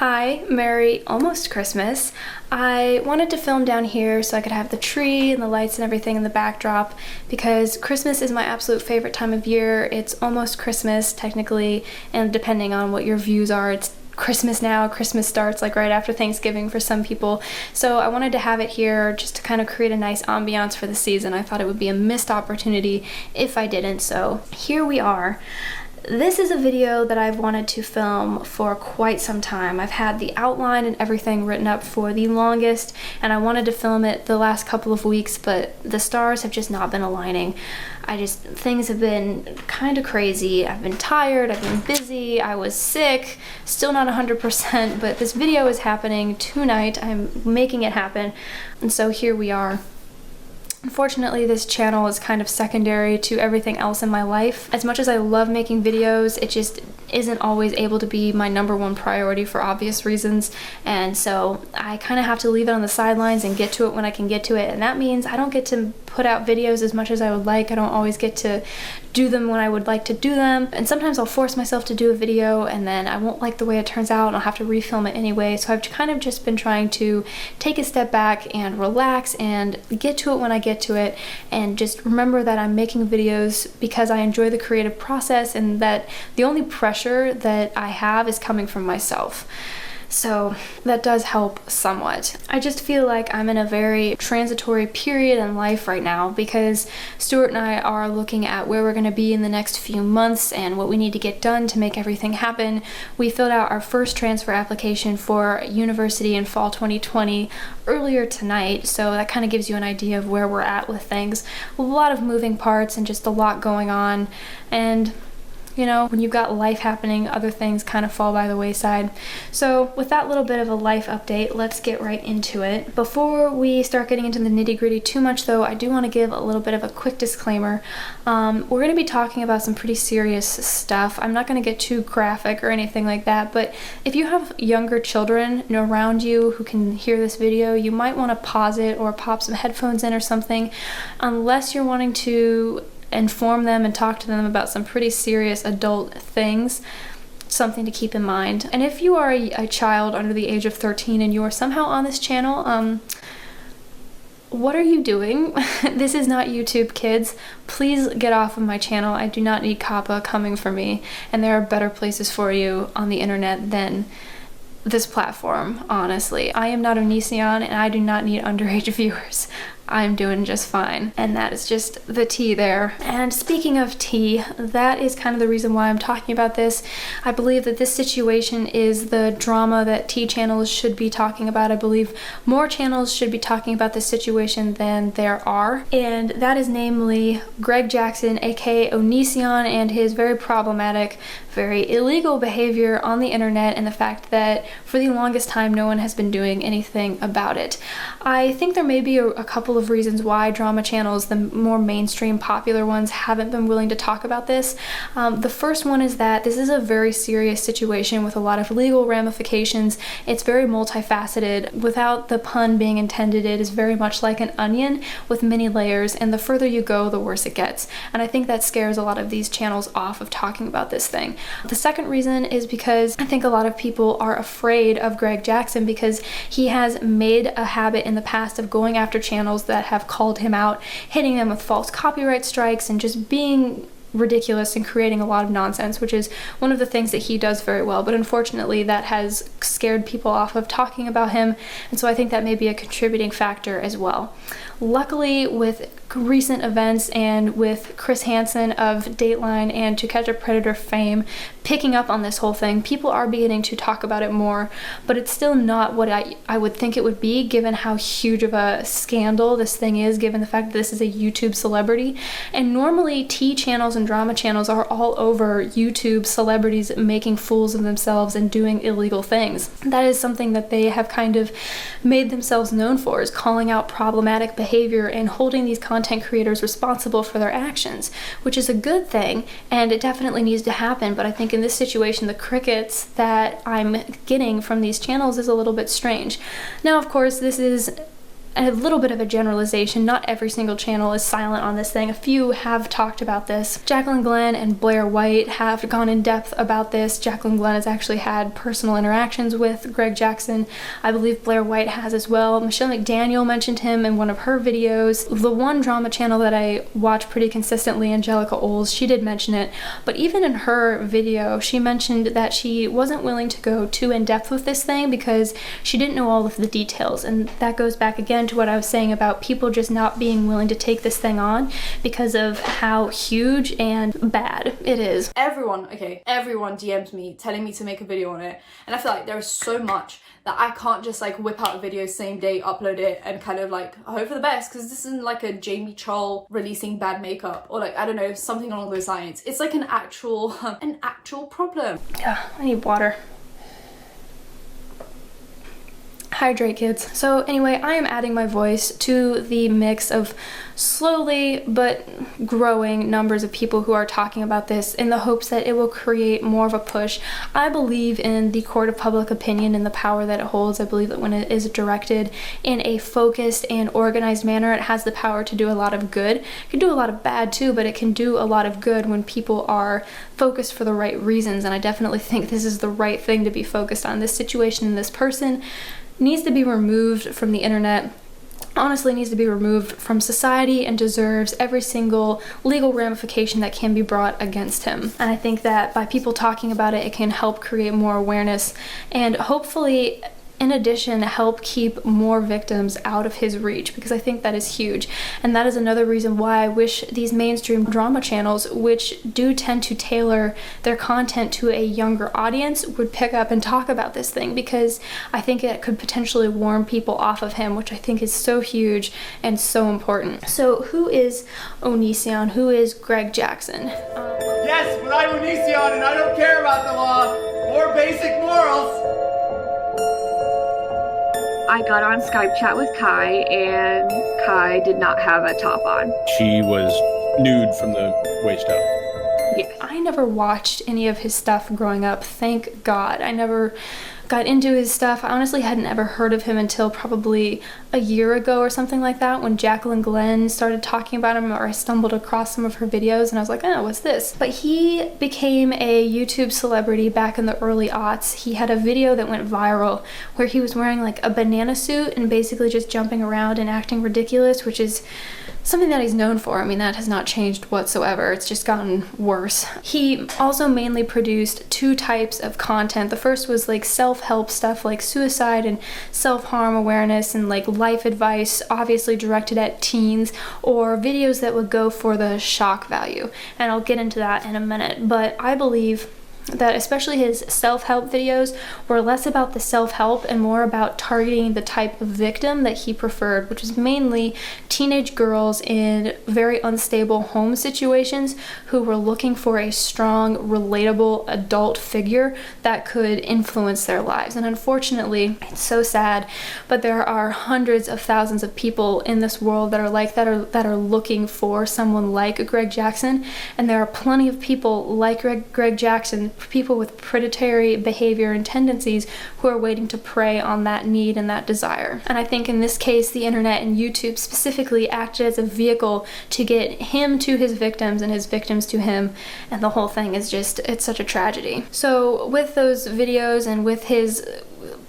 Hi, Merry almost Christmas. I wanted to film down here so I could have the tree and the lights and everything in the backdrop because Christmas is my absolute favorite time of year. It's almost Christmas technically, and depending on what your views are, it's Christmas now. Christmas starts like right after Thanksgiving for some people. So I wanted to have it here just to kind of create a nice ambiance for the season. I thought it would be a missed opportunity if I didn't, so here we are. This is a video that I've wanted to film for quite some time. I've had the outline and everything written up for the longest, and I wanted to film it the last couple of weeks, but the stars have just not been aligning. Things have been kind of crazy. I've been tired, I've been busy, I was sick, still not 100%, but this video is happening tonight. I'm making it happen, and so here we are. Unfortunately, this channel is kind of secondary to everything else in my life. As much as I love making videos, it just isn't always able to be my #1 priority for obvious reasons, and so I kind of have to leave it on the sidelines and get to it when I can get to it, and that means I don't get to put out videos as much as I would like. I don't always get to do them when I would like to do them, and sometimes I'll force myself to do a video and then I won't like the way it turns out and I'll have to refilm it anyway, so I've kind of just been trying to take a step back and relax and get to it when I get to it, and just remember that I'm making videos because I enjoy the creative process and that the only pressure that I have is coming from myself. So that does help somewhat. I just feel like I'm in a very transitory period in life right now because Stuart and I are looking at where we're going to be in the next few months and what we need to get done to make everything happen. We filled out our first transfer application for university in fall 2020 earlier tonight, so that kind of gives you an idea of where we're at with things. A lot of moving parts and just a lot going on, and you know, when you've got life happening, other things kind of fall by the wayside. So with that little bit of a life update, let's get right into it. Before we start getting into the nitty-gritty too much though, I do want to give a little bit of a quick disclaimer. We're going to be talking about some pretty serious stuff. I'm not going to get too graphic or anything like that, but if you have younger children around you who can hear this video, you might want to pause it or pop some headphones in or something, unless you're wanting to inform them and talk to them about some pretty serious adult things. Something to keep in mind. And if you are a child under the age of 13 and you are somehow on this channel, what are you doing? This is not YouTube, kids. Please get off of my channel. I do not need COPPA coming for me, and there are better places for you on the internet than this platform, honestly. I am not Onision and I do not need underage viewers. I'm doing just fine, and that is just the tea there. And speaking of tea, that is kind of the reason why I'm talking about this. I believe that this situation is the drama that tea channels should be talking about. I believe more channels should be talking about this situation than there are, and that is namely Greg Jackson, aka Onision, and his very problematic, very illegal behavior on the internet, and the fact that for the longest time no one has been doing anything about it. I think there may be a couple of reasons why drama channels, the more mainstream popular ones, haven't been willing to talk about this. The first one is that this is a very serious situation with a lot of legal ramifications. It's very multifaceted. Without the pun being intended, it is very much like an onion with many layers, and the further you go, the worse it gets. And I think that scares a lot of these channels off of talking about this thing. The second reason is because I think a lot of people are afraid of Greg Jackson because he has made a habit in the past of going after channels that have called him out, hitting them with false copyright strikes, and just being ridiculous and creating a lot of nonsense, which is one of the things that he does very well, but unfortunately that has scared people off of talking about him, and so I think that may be a contributing factor as well. Luckily, with recent events and with Chris Hansen of Dateline and To Catch a Predator fame picking up on this whole thing, people are beginning to talk about it more, but it's still not what I would think it would be given how huge of a scandal this thing is, given the fact that this is a YouTube celebrity. And normally tea channels and drama channels are all over YouTube celebrities making fools of themselves and doing illegal things. That is something that they have kind of made themselves known for, is calling out problematic behavior and holding these content creators responsible for their actions, which is a good thing, and it definitely needs to happen. But I think in this situation, the crickets that I'm getting from these channels is a little bit strange. Now, of course, this is a little bit of a generalization. Not every single channel is silent on this thing. A few have talked about this. Jacqueline Glenn and Blair White have gone in depth about this. Jacqueline Glenn has actually had personal interactions with Greg Jackson. I believe Blair White has as well. Michelle McDaniel mentioned him in one of her videos. The one drama channel that I watch pretty consistently, Angelica Oles, she did mention it, but even in her video, she mentioned that she wasn't willing to go too in depth with this thing because she didn't know all of the details, and that goes back again to what I was saying about people just not being willing to take this thing on because of how huge and bad it is. Everyone DM'd me telling me to make a video on it, and I feel like there is so much that I can't just like whip out a video same day, upload it, and kind of like hope for the best, because this isn't like a Jamie Choll releasing bad makeup or like, I don't know, something along those lines. It's like an actual problem. Yeah, I need water. Hydrate, kids. So anyway, I am adding my voice to the mix of slowly but growing numbers of people who are talking about this in the hopes that it will create more of a push. I believe in the court of public opinion and the power that it holds. I believe that when it is directed in a focused and organized manner, it has the power to do a lot of good. It can do a lot of bad too, but it can do a lot of good when people are focused for the right reasons, and I definitely think this is the right thing to be focused on. This situation and this person needs to be removed from the internet, honestly needs to be removed from society, and deserves every single legal ramification that can be brought against him. And I think that by people talking about it, it can help create more awareness and hopefully, in addition, help keep more victims out of his reach, because I think that is huge. And that is another reason why I wish these mainstream drama channels, which do tend to tailor their content to a younger audience, would pick up and talk about this thing, because I think it could potentially warn people off of him, which I think is so huge and so important. So who is Onision? Who is Greg Jackson? Yes, but I'm Onision and I don't care about the law or basic morals. I got on Skype chat with Kai, and Kai did not have a top on. She was nude from the waist up. Yeah, I never watched any of his stuff growing up, thank God. I never got into his stuff. I honestly hadn't ever heard of him until probably a year ago or something like that, when Jacqueline Glenn started talking about him, or I stumbled across some of her videos and I was like, oh, what's this? But he became a YouTube celebrity back in the early aughts. He had a video that went viral where he was wearing like a banana suit and basically just jumping around and acting ridiculous, which is something that he's known for. I mean, that has not changed whatsoever. It's just gotten worse. He also mainly produced two types of content. The first was like self-help stuff like suicide and self-harm awareness and like life advice, obviously directed at teens, or videos that would go for the shock value. And I'll get into that in a minute. But I believe that especially his self-help videos were less about the self-help and more about targeting the type of victim that he preferred, which is mainly teenage girls in very unstable home situations who were looking for a strong, relatable adult figure that could influence their lives. And unfortunately, it's so sad, but there are hundreds of thousands of people in this world that are like that are looking for someone like Greg Jackson, and there are plenty of people like Greg Jackson, people with predatory behavior and tendencies, who are waiting to prey on that need and that desire. And I think in this case, the internet and YouTube specifically acted as a vehicle to get him to his victims and his victims to him, and the whole thing is just, it's such a tragedy. So with those videos and with his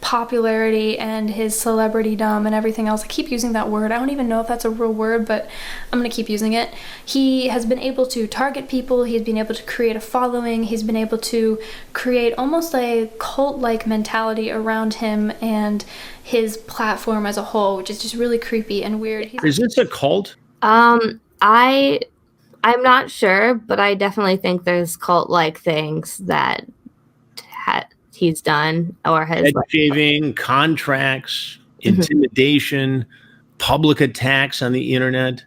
popularity and his celebritydom and everything else, I keep using that word, I don't even know if that's a real word, but I'm gonna keep using it. He has been able to target people, he's been able to create a following, he's been able to create almost a cult-like mentality around him and his platform as a whole, which is just really creepy and weird. Is this a cult? I'm not sure, but I definitely think there's cult-like things that he's done or has Head shaving, contracts, intimidation, public attacks on the internet,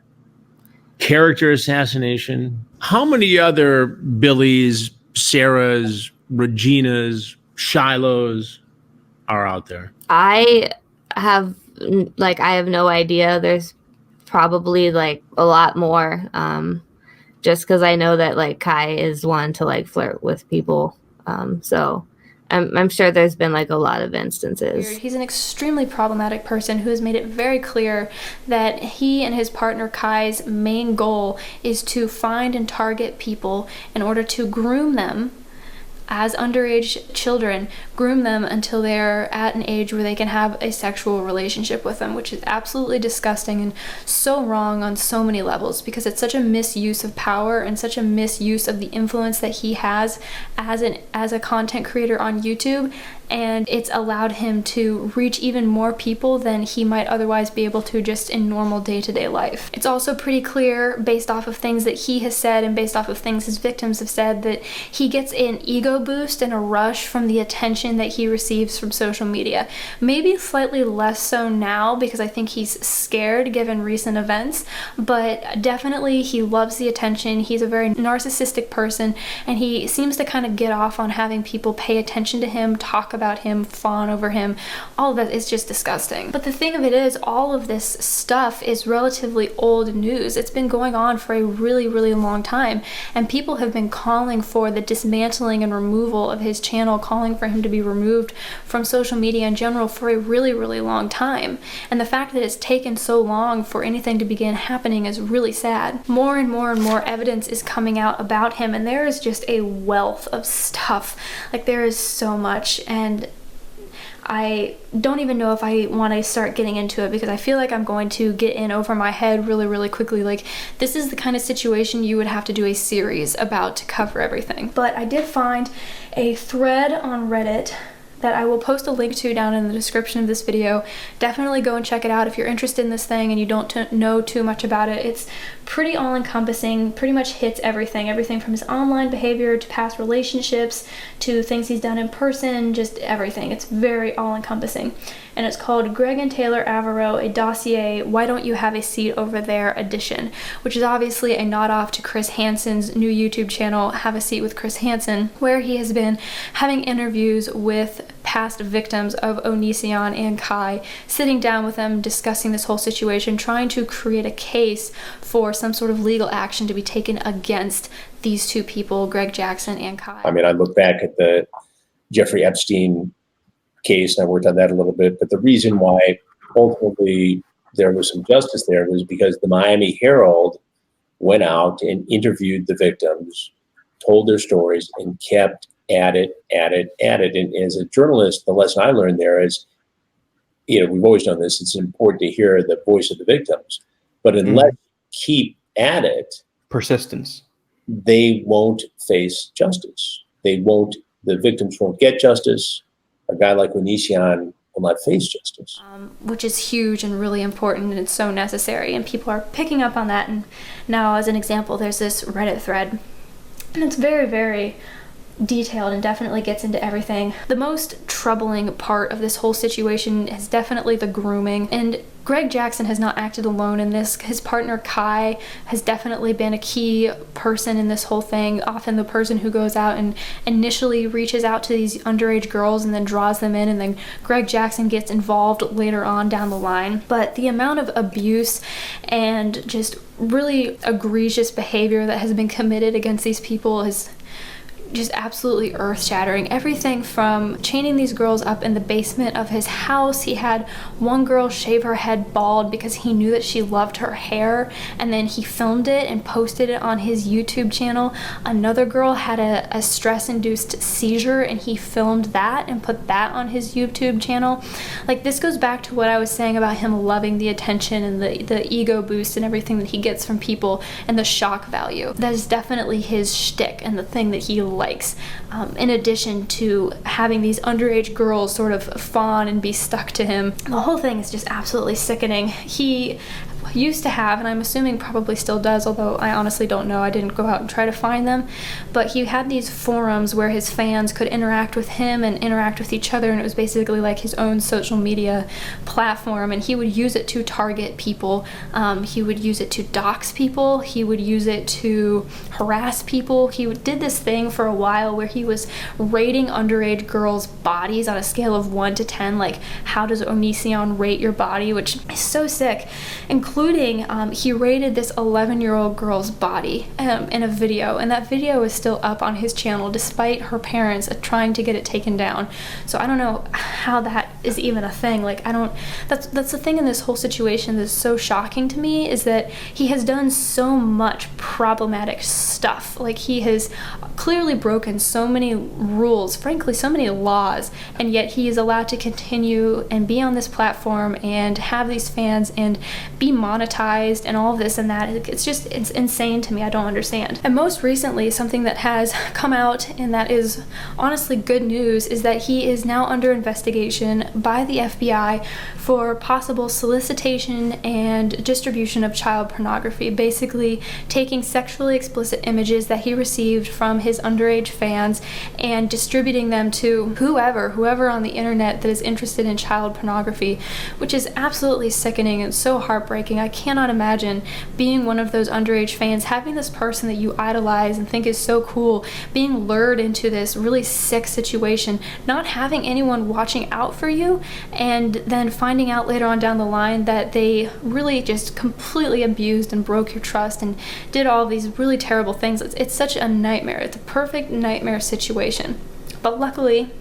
character assassination. How many other Billies, Sarahs, Reginas, Shilohs are out there? I have no idea. There's probably like a lot more, just because I know that like Kai is one to like flirt with people. So I'm sure there's been like a lot of instances. He's an extremely problematic person who has made it very clear that he and his partner Kai's main goal is to find and target people in order to groom them as underage children, groom them until they're at an age where they can have a sexual relationship with them, which is absolutely disgusting and so wrong on so many levels, because it's such a misuse of power and such a misuse of the influence that he has as a content creator on YouTube, and it's allowed him to reach even more people than he might otherwise be able to just in normal day-to-day life. It's also pretty clear, based off of things that he has said and based off of things his victims have said, that he gets an ego boost and a rush from the attention that he receives from social media. Maybe slightly less so now because I think he's scared given recent events, but definitely he loves the attention. He's a very narcissistic person, and he seems to kind of get off on having people pay attention to him, talk about him, fawn over him. All of that is just disgusting. But the thing of it is, all of this stuff is relatively old news. It's been going on for a really, really long time, and people have been calling for the dismantling and removal of his channel, calling for him to be removed from social media in general for a really, really long time. And the fact that it's taken so long for anything to begin happening is really sad. More and more and more evidence is coming out about him, and there is just a wealth of stuff. Like, there is so much, and I don't even know if I want to start getting into it because I feel like I'm going to get in over my head really, really quickly. Like, this is the kind of situation you would have to do a series about to cover everything. But I did find a thread on Reddit that I will post a link to down in the description of this video. Definitely go and check it out if you're interested in this thing and you don't know too much about it. It's pretty all-encompassing, pretty much hits everything from his online behavior to past relationships to things he's done in person, just everything. It's very all-encompassing. And it's called Greg and Taylor Averill, a dossier, Why Don't You Have a Seat Over There edition, which is obviously a nod off to Chris Hansen's new YouTube channel, Have a Seat with Chris Hansen, where he has been having interviews with past victims of Onision and Kai, sitting down with them, discussing this whole situation, trying to create a case for some sort of legal action to be taken against these two people, Greg Jackson and Kai. I mean, I look back at the Jeffrey Epstein case, and I worked on that a little bit, but the reason why ultimately there was some justice there was because the Miami Herald went out and interviewed the victims, told their stories, and kept at it. And as a journalist, the lesson I learned there is, you know, we've always done this, it's important to hear the voice of the victims, but unless you keep at it, persistence, they won't face justice. The victims won't get justice. A guy like Onision will not face justice. Which is huge and really important, and it's so necessary, and people are picking up on that. And now, as an example, there's this Reddit thread, and it's very, very detailed and definitely gets into everything. The most troubling part of this whole situation is definitely the grooming, and Greg Jackson has not acted alone in this. His partner Kai has definitely been a key person in this whole thing, often the person who goes out and initially reaches out to these underage girls and then draws them in, and then Greg Jackson gets involved later on down the line. But the amount of abuse and just really egregious behavior that has been committed against these people is just absolutely earth-shattering. Everything from chaining these girls up in the basement of his house. He had one girl shave her head bald because he knew that she loved her hair, and then he filmed it and posted it on his YouTube channel. Another girl had a stress-induced seizure, and he filmed that and put that on his YouTube channel. Like, this goes back to what I was saying about him loving the attention and the ego boost and everything that he gets from people and the shock value. That is definitely his shtick and the thing that he likes, in addition to having these underage girls sort of fawn and be stuck to him. The whole thing is just absolutely sickening. He used to have, and I'm assuming probably still does, although I honestly don't know, I didn't go out and try to find them, but he had these forums where his fans could interact with him and interact with each other, and it was basically like his own social media platform, and he would use it to target people. He would use it to dox people. He would use it to harass people. He did this thing for a while where he was rating underage girls' bodies on a scale of 1 to 10, like, how does Onision rate your body, which is so sick, including including he rated this 11-year-old girl's body in a video, and that video is still up on his channel despite her parents trying to get it taken down. So I don't know how that is even a thing. Like, that's the thing in this whole situation that's so shocking to me, is that he has done so much problematic stuff. Like, he has clearly broken so many rules, frankly so many laws, and yet he is allowed to continue and be on this platform and have these fans and be monetized and all of this and that. It's insane to me. I don't understand. And most recently, something that has come out, and that is honestly good news, is that he is now under investigation by the FBI for possible solicitation and distribution of child pornography, basically taking sexually explicit images that he received from his underage fans and distributing them to whoever on the internet that is interested in child pornography, which is absolutely sickening and so heartbreaking. I cannot imagine being one of those underage fans, having this person that you idolize and think is so cool being lured into this really sick situation, not having anyone watching out for you, and then finding out later on down the line that they really just completely abused and broke your trust and did all these really terrible things. It's such a nightmare. It's a perfect nightmare situation. But luckily,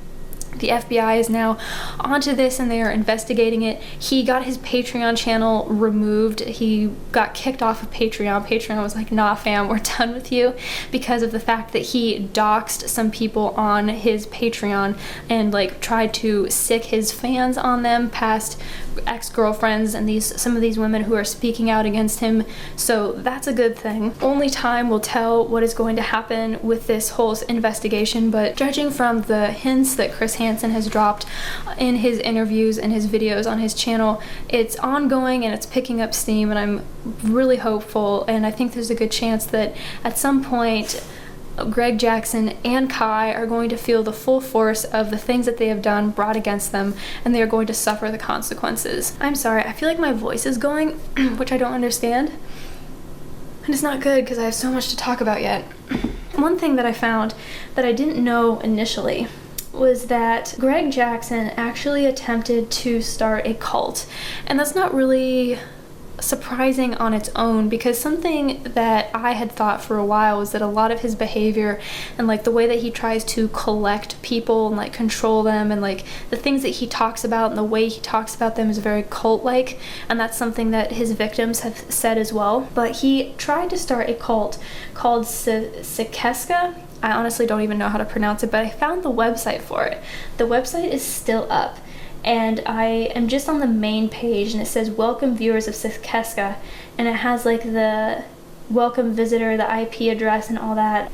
the FBI is now onto this and they are investigating it. He got his Patreon channel removed. He got kicked off of Patreon. Patreon was like, nah fam, we're done with you, because of the fact that he doxed some people on his Patreon and like tried to sick his fans on them, past ex-girlfriends and some of these women who are speaking out against him. So that's a good thing. Only time will tell what is going to happen with this whole investigation, but judging from the hints that Chris Hansen has dropped in his interviews and his videos on his channel, it's ongoing and it's picking up steam, and I'm really hopeful, and I think there's a good chance that at some point Greg Jackson and Kai are going to feel the full force of the things that they have done brought against them, and they are going to suffer the consequences. I'm sorry, I feel like my voice is going, which I don't understand. And it's not good because I have so much to talk about yet. One thing that I found that I didn't know initially was that Greg Jackson actually attempted to start a cult. And that's not really surprising on its own, because something that I had thought for a while was that a lot of his behavior and like the way that he tries to collect people and like control them, and like the things that he talks about and the way he talks about them is very cult-like, and that's something that his victims have said as well. But he tried to start a cult called Sekeska. I honestly don't even know how to pronounce it, but I found the website for it. The website is still up, and I am just on the main page, and it says welcome viewers of Sekeska, and it has like the welcome visitor, the IP address and all that,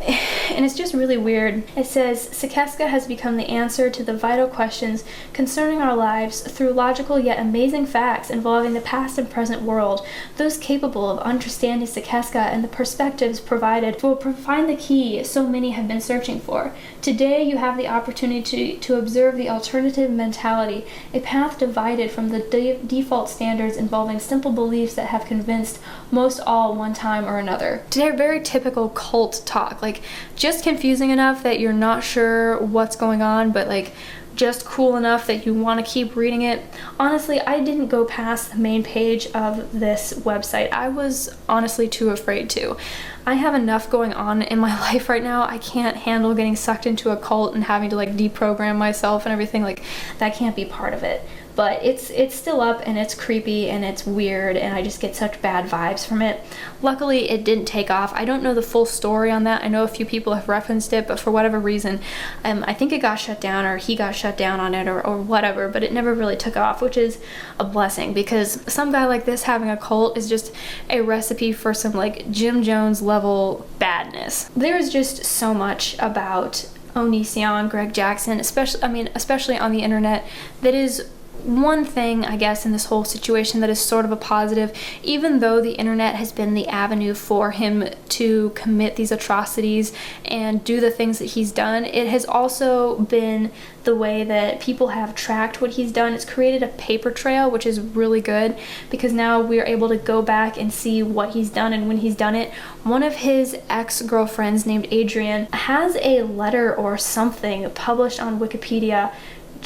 and it's just really weird. It says Sekeska has become the answer to the vital questions concerning our lives through logical yet amazing facts involving the past and present world. Those capable of understanding Sekeska and the perspectives provided will find the key so many have been searching for. Today you have the opportunity to observe the alternative mentality, a path divided from the default standards involving simple beliefs that have convinced most all one time or another. They're very typical cult talk, like just confusing enough that you're not sure what's going on, but like just cool enough that you want to keep reading it. Honestly, I didn't go past the main page of this website. I was honestly too afraid to. I have enough going on in my life right now. I can't handle getting sucked into a cult and having to like deprogram myself and everything. Like, that can't be part of it. But it's still up, and it's creepy and it's weird, and I just get such bad vibes from it. Luckily, it didn't take off. I don't know the full story on that. I know a few people have referenced it, but for whatever reason, I think it got shut down, or he got shut down on it, or whatever, but it never really took off, which is a blessing, because some guy like this having a cult is just a recipe for some like Jim Jones level badness. There's just so much about Onision, Greg Jackson, especially on the internet, that is one thing, I guess, in this whole situation that is sort of a positive. Even though the internet has been the avenue for him to commit these atrocities and do the things that he's done, it has also been the way that people have tracked what he's done. It's created a paper trail, which is really good, because now we're able to go back and see what he's done and when he's done it. One of his ex-girlfriends named Adrian has a letter or something published on Wikipedia.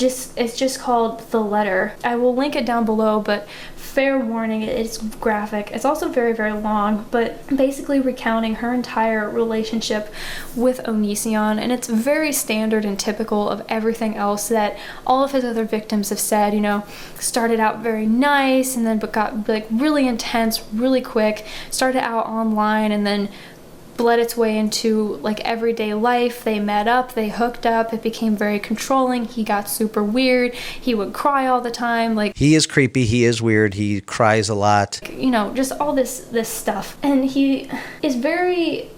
It's just called The Letter. I will link it down below, but fair warning, it's graphic. It's also very, very long, but basically recounting her entire relationship with Onision, and it's very standard and typical of everything else that all of his other victims have said. You know, started out very nice and then but got like really intense really quick, started out online and then bled its way into like everyday life. They met up, they hooked up, it became very controlling. He got super weird. He would cry all the time. Like, he is creepy, he is weird, he cries a lot. You know, just all this stuff. And he is very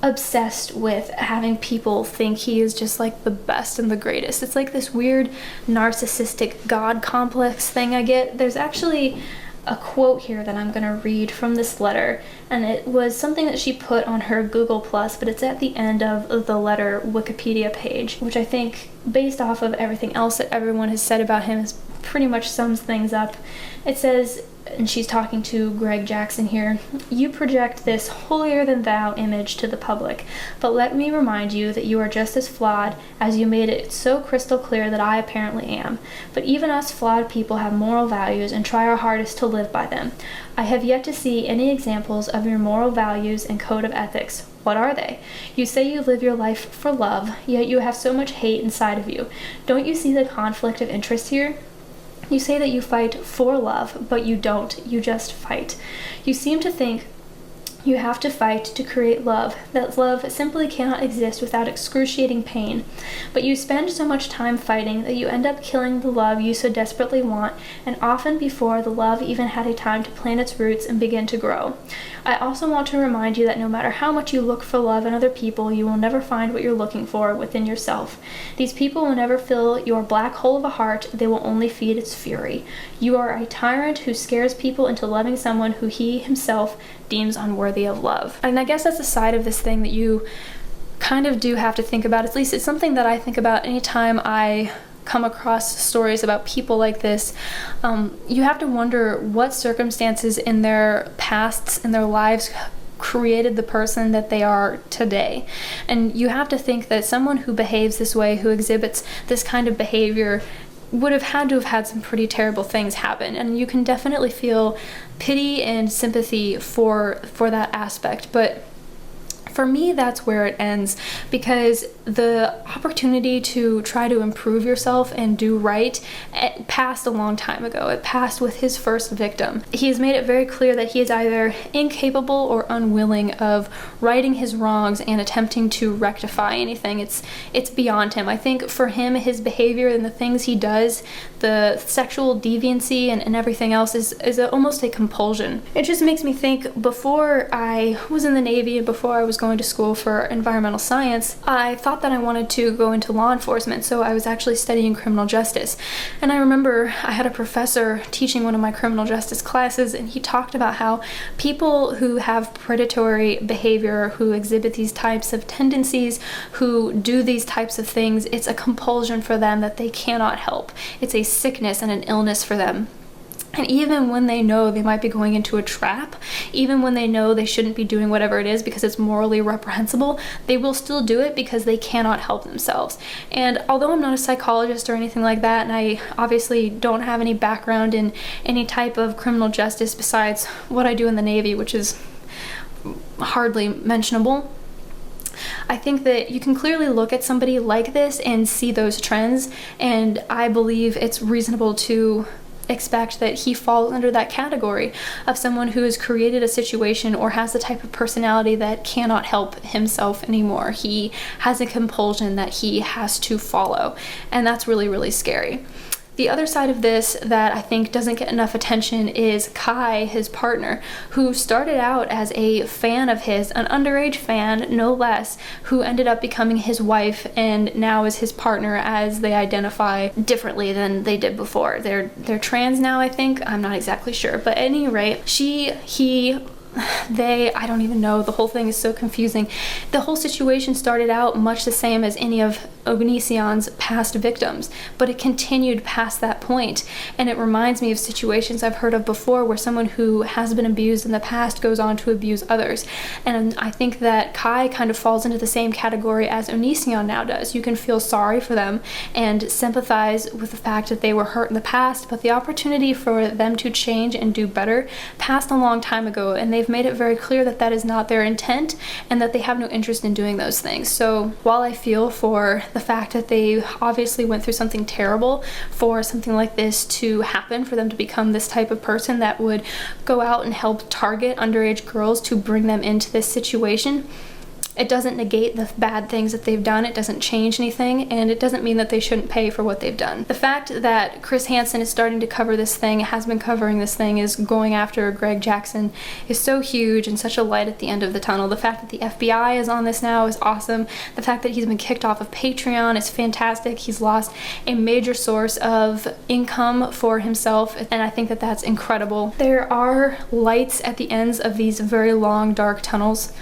obsessed with having people think he is just like the best and the greatest. It's like this weird narcissistic God complex thing I get. There's actually a quote here that I'm going to read from this letter, and it was something that she put on her Google Plus, but it's at the end of the letter Wikipedia page, which I think, based off of everything else that everyone has said about him, is pretty much sums things up. It says, and she's talking to Greg Jackson here, "You project this holier-than-thou image to the public, but let me remind you that you are just as flawed as you made it so crystal clear that I apparently am. But even us flawed people have moral values and try our hardest to live by them. I have yet to see any examples of your moral values and code of ethics. What are they? You say you live your life for love, yet you have so much hate inside of you. Don't you see the conflict of interest here? You say that you fight for love, but you don't. You just fight. You seem to think you have to fight to create love, that love simply cannot exist without excruciating pain. But you spend so much time fighting that you end up killing the love you so desperately want, and often before the love even had a time to plant its roots and begin to grow. I also want to remind you that no matter how much you look for love in other people, you will never find what you're looking for within yourself. These people will never fill your black hole of a heart, they will only feed its fury. You are a tyrant who scares people into loving someone who he himself deems unworthy of love." And I guess that's a side of this thing that you kind of do have to think about. At least it's something that I think about anytime I come across stories about people like this. You have to wonder what circumstances in their pasts, in their lives, created the person that they are today. And you have to think that someone who behaves this way, who exhibits this kind of behavior, would have had to have had some pretty terrible things happen. And you can definitely feel pity and sympathy for that aspect. But for me, that's where it ends, because the opportunity to try to improve yourself and do right, it passed a long time ago. It passed with his first victim. He has made it very clear that he is either incapable or unwilling of righting his wrongs and attempting to rectify anything. It's beyond him. I think for him, his behavior and the things he does, the sexual deviancy and everything else is almost a compulsion. It just makes me think, before I was in the Navy and before I was going to school for environmental science, I thought that I wanted to go into law enforcement, so I was actually studying criminal justice. And I remember I had a professor teaching one of my criminal justice classes, and he talked about how people who have predatory behavior, who exhibit these types of tendencies, who do these types of things, it's a compulsion for them that they cannot help. It's a sickness and an illness for them. And even when they know they might be going into a trap, even when they know they shouldn't be doing whatever it is because it's morally reprehensible, they will still do it because they cannot help themselves. And although I'm not a psychologist or anything like that, and I obviously don't have any background in any type of criminal justice besides what I do in the Navy, which is hardly mentionable, I think that you can clearly look at somebody like this and see those trends, and I believe it's reasonable to expect that he falls under that category of someone who has created a situation or has the type of personality that cannot help himself anymore. He has a compulsion that he has to follow, and that's really, really scary. The other side of this that I think doesn't get enough attention is Kai, his partner, who started out as a fan of his, an underage fan, no less, who ended up becoming his wife and now is his partner, as they identify differently than they did before. They're trans now, I think. I'm not exactly sure. But at any rate, I don't even know. The whole thing is so confusing. The whole situation started out much the same as any of Onision's past victims, but it continued past that point. And it reminds me of situations I've heard of before where someone who has been abused in the past goes on to abuse others. And I think that Kai kind of falls into the same category as Onision now does. You can feel sorry for them and sympathize with the fact that they were hurt in the past, but the opportunity for them to change and do better passed a long time ago, and they've made it very clear that that is not their intent and that they have no interest in doing those things. So while I feel for the fact that they obviously went through something terrible for something like this to happen, for them to become this type of person that would go out and help target underage girls to bring them into this situation, it doesn't negate the bad things that they've done, it doesn't change anything, and it doesn't mean that they shouldn't pay for what they've done. The fact that Chris Hansen is starting to cover this thing, has been covering this thing, is going after Greg Jackson is so huge and such a light at the end of the tunnel. The fact that the FBI is on this now is awesome. The fact that he's been kicked off of Patreon is fantastic. He's lost a major source of income for himself, and I think that that's incredible. There are lights at the ends of these very long, dark tunnels,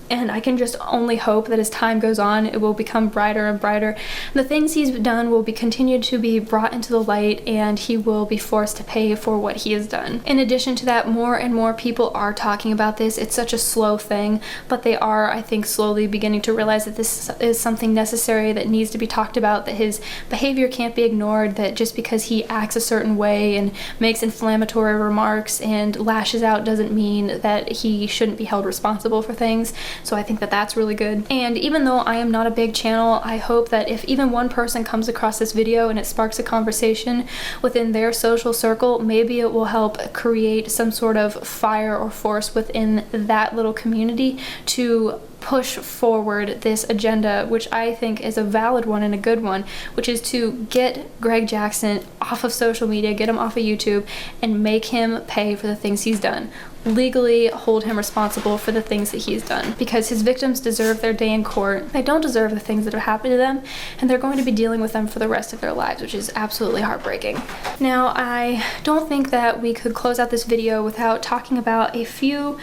and I can just only hope that as time goes on, it will become brighter and brighter. The things he's done will be continued to be brought into the light, and he will be forced to pay for what he has done. In addition to that, more and more people are talking about this. It's such a slow thing, but they are, I think, slowly beginning to realize that this is something necessary that needs to be talked about, that his behavior can't be ignored, that just because he acts a certain way and makes inflammatory remarks and lashes out doesn't mean that he shouldn't be held responsible for things. So I think that that's really good. And even though I am not a big channel, I hope that if even one person comes across this video and it sparks a conversation within their social circle, maybe it will help create some sort of fire or force within that little community to push forward this agenda, which I think is a valid one and a good one, which is to get Greg Jackson off of social media, get him off of YouTube, and make him pay for the things he's done. Legally hold him responsible for the things that he's done, because his victims deserve their day in court. They don't deserve the things that have happened to them, and they're going to be dealing with them for the rest of their lives, which is absolutely heartbreaking. Now, I don't think that we could close out this video without talking about a few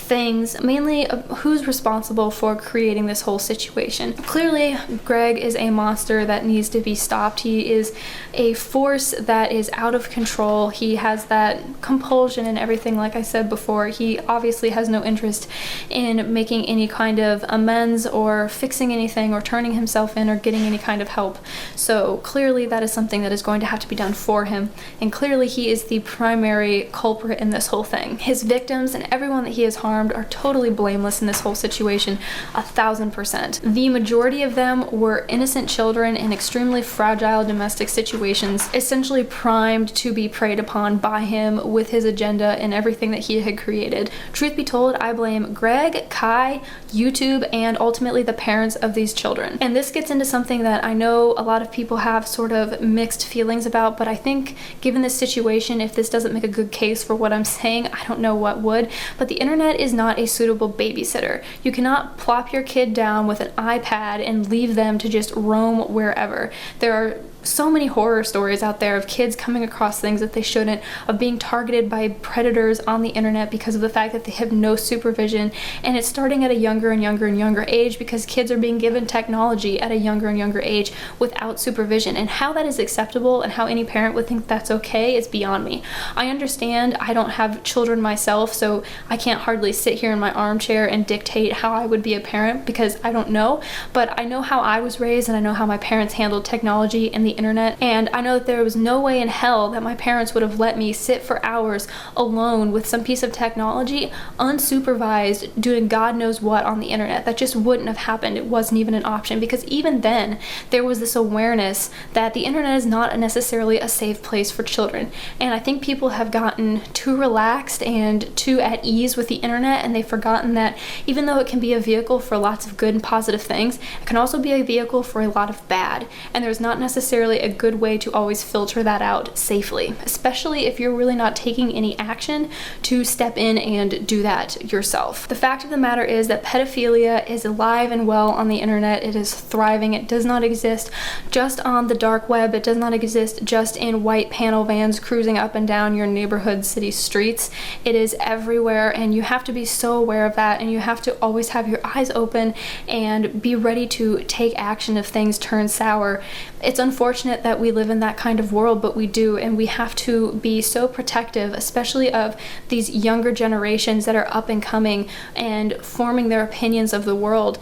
things, mainly who's responsible for creating this whole situation. Clearly, Greg is a monster that needs to be stopped. He is a force that is out of control. He has that compulsion and everything, like I said before. He obviously has no interest in making any kind of amends or fixing anything or turning himself in or getting any kind of help. So clearly that is something that is going to have to be done for him, and clearly he is the primary culprit in this whole thing. His victims and everyone that he has harmed are totally blameless in this whole situation, 1000%. The majority of them were innocent children in extremely fragile domestic situations, essentially primed to be preyed upon by him with his agenda and everything that he had created. Truth be told, I blame Greg, Kai, YouTube, and ultimately the parents of these children. And this gets into something that I know a lot of people have sort of mixed feelings about, but I think given this situation, if this doesn't make a good case for what I'm saying, I don't know what would. But the internet is not a suitable babysitter. You cannot plop your kid down with an iPad and leave them to just roam wherever. There are so many horror stories out there of kids coming across things that they shouldn't, of being targeted by predators on the internet because of the fact that they have no supervision, and it's starting at a younger and younger and younger age because kids are being given technology at a younger and younger age without supervision. And how that is acceptable and how any parent would think that's okay is beyond me. I understand I don't have children myself, so I can't hardly sit here in my armchair and dictate how I would be a parent because I don't know, but I know how I was raised and I know how my parents handled technology and the internet, and I know that there was no way in hell that my parents would have let me sit for hours alone with some piece of technology unsupervised doing God knows what on the internet. That just wouldn't have happened. It wasn't even an option, because even then there was this awareness that the internet is not necessarily a safe place for children, and I think people have gotten too relaxed and too at ease with the internet, and they've forgotten that even though it can be a vehicle for lots of good and positive things, it can also be a vehicle for a lot of bad, and there's not necessarily necessarily a good way to always filter that out safely, especially if you're really not taking any action to step in and do that yourself. The fact of the matter is that pedophilia is alive and well on the internet. It is thriving. It does not exist just on the dark web. It does not exist just in white panel vans cruising up and down your neighborhood city streets. It is everywhere, and you have to be so aware of that, and you have to always have your eyes open and be ready to take action if things turn sour. It's unfortunate that we live in that kind of world, but we do, and we have to be so protective, especially of these younger generations that are up and coming and forming their opinions of the world.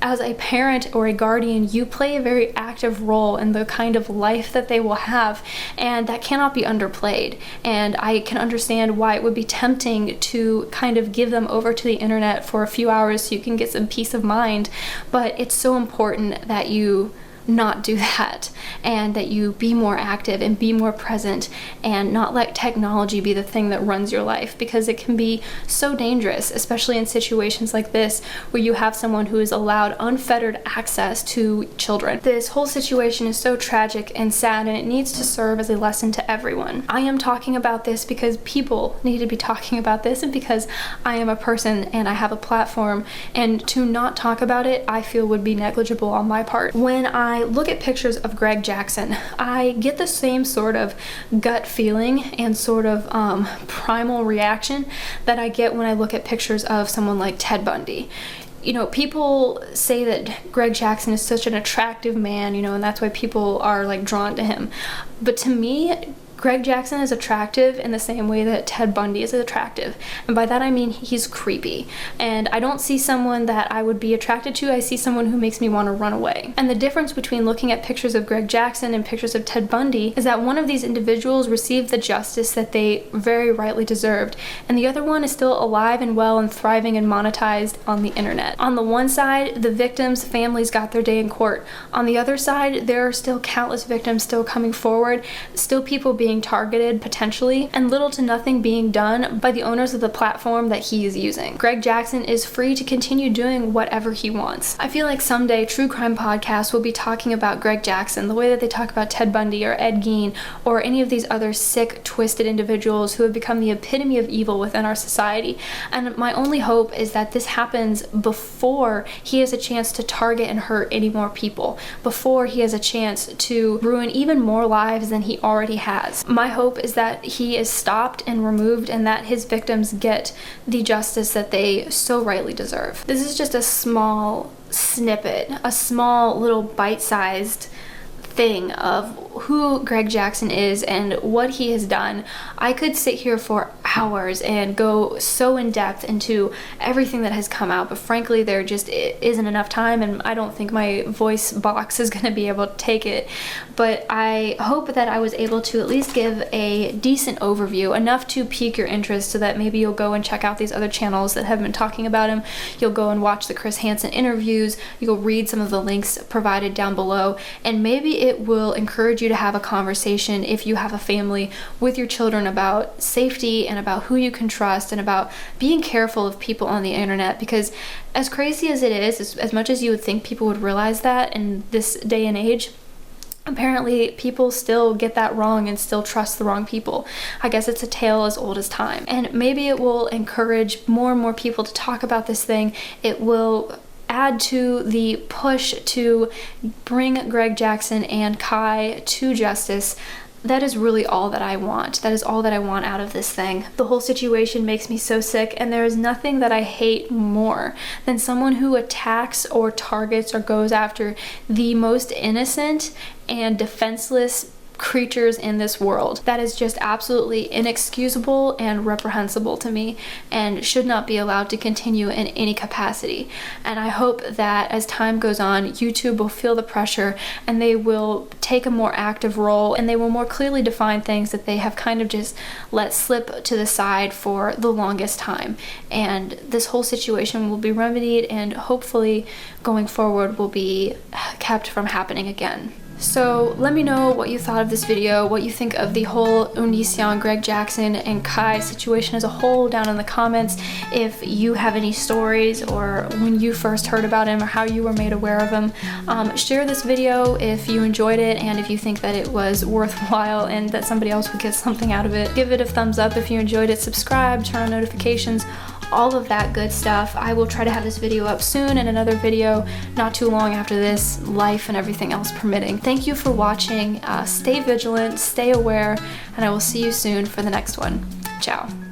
As a parent or a guardian, you play a very active role in the kind of life that they will have, and that cannot be underplayed. And I can understand why it would be tempting to kind of give them over to the internet for a few hours so you can get some peace of mind, but it's so important that you not do that, and that you be more active and be more present and not let technology be the thing that runs your life, because it can be so dangerous, especially in situations like this where you have someone who is allowed unfettered access to children. This whole situation is so tragic and sad, and it needs to serve as a lesson to everyone. I am talking about this because people need to be talking about this, and because I am a person and I have a platform, and to not talk about it I feel would be negligible on my part. When I look at pictures of Greg Jackson, I get the same sort of gut feeling and sort of primal reaction that I get when I look at pictures of someone like Ted Bundy. You know, people say that Greg Jackson is such an attractive man, you know, and that's why people are like drawn to him. But to me, Greg Jackson is attractive in the same way that Ted Bundy is attractive. And by that I mean he's creepy. And I don't see someone that I would be attracted to, I see someone who makes me want to run away. And the difference between looking at pictures of Greg Jackson and pictures of Ted Bundy is that one of these individuals received the justice that they very rightly deserved, and the other one is still alive and well and thriving and monetized on the internet. On the one side, the victims' families got their day in court. On the other side, there are still countless victims still coming forward, still people being targeted potentially, and little to nothing being done by the owners of the platform that he is using. Greg Jackson is free to continue doing whatever he wants. I feel like someday true crime podcasts will be talking about Greg Jackson the way that they talk about Ted Bundy or Ed Gein or any of these other sick, twisted individuals who have become the epitome of evil within our society. And my only hope is that this happens before he has a chance to target and hurt any more people, before he has a chance to ruin even more lives than he already has. My hope is that he is stopped and removed, and that his victims get the justice that they so rightly deserve. This is just a small snippet, a small little bite-sized thing of who Greg Jackson is and what he has done. I could sit here for hours and go so in depth into everything that has come out, but frankly there just isn't enough time, and I don't think my voice box is going to be able to take it. But I hope that I was able to at least give a decent overview, enough to pique your interest so that maybe you'll go and check out these other channels that have been talking about him. You'll go and watch the Chris Hansen interviews, you'll read some of the links provided down below, and maybe it will encourage you to have a conversation, if you have a family, with your children about safety and about who you can trust and about being careful of people on the internet. Because as crazy as it is, as much as you would think people would realize that in this day and age, apparently people still get that wrong and still trust the wrong people. I guess it's a tale as old as time. And maybe it will encourage more and more people to talk about this thing. It will add to the push to bring Greg Jackson and Kai to justice. That is really all that I want. That is all that I want out of this thing. The whole situation makes me so sick, and there is nothing that I hate more than someone who attacks or targets or goes after the most innocent and defenseless creatures in this world. That is just absolutely inexcusable and reprehensible to me, and should not be allowed to continue in any capacity. And I hope that as time goes on, YouTube will feel the pressure and they will take a more active role, and they will more clearly define things that they have kind of just let slip to the side for the longest time. And this whole situation will be remedied, and hopefully going forward will be kept from happening again. So let me know what you thought of this video, what you think of the whole Onision, Greg Jackson, and Kai situation as a whole down in the comments. If you have any stories or when you first heard about him or how you were made aware of him. Share this video if you enjoyed it and if you think that it was worthwhile and that somebody else would get something out of it. Give it a thumbs up if you enjoyed it, subscribe, turn on notifications, all of that good stuff. I will try to have this video up soon and another video not too long after this, life and everything else permitting. Thank you for watching. Stay vigilant, stay aware, and I will see you soon for the next one. Ciao.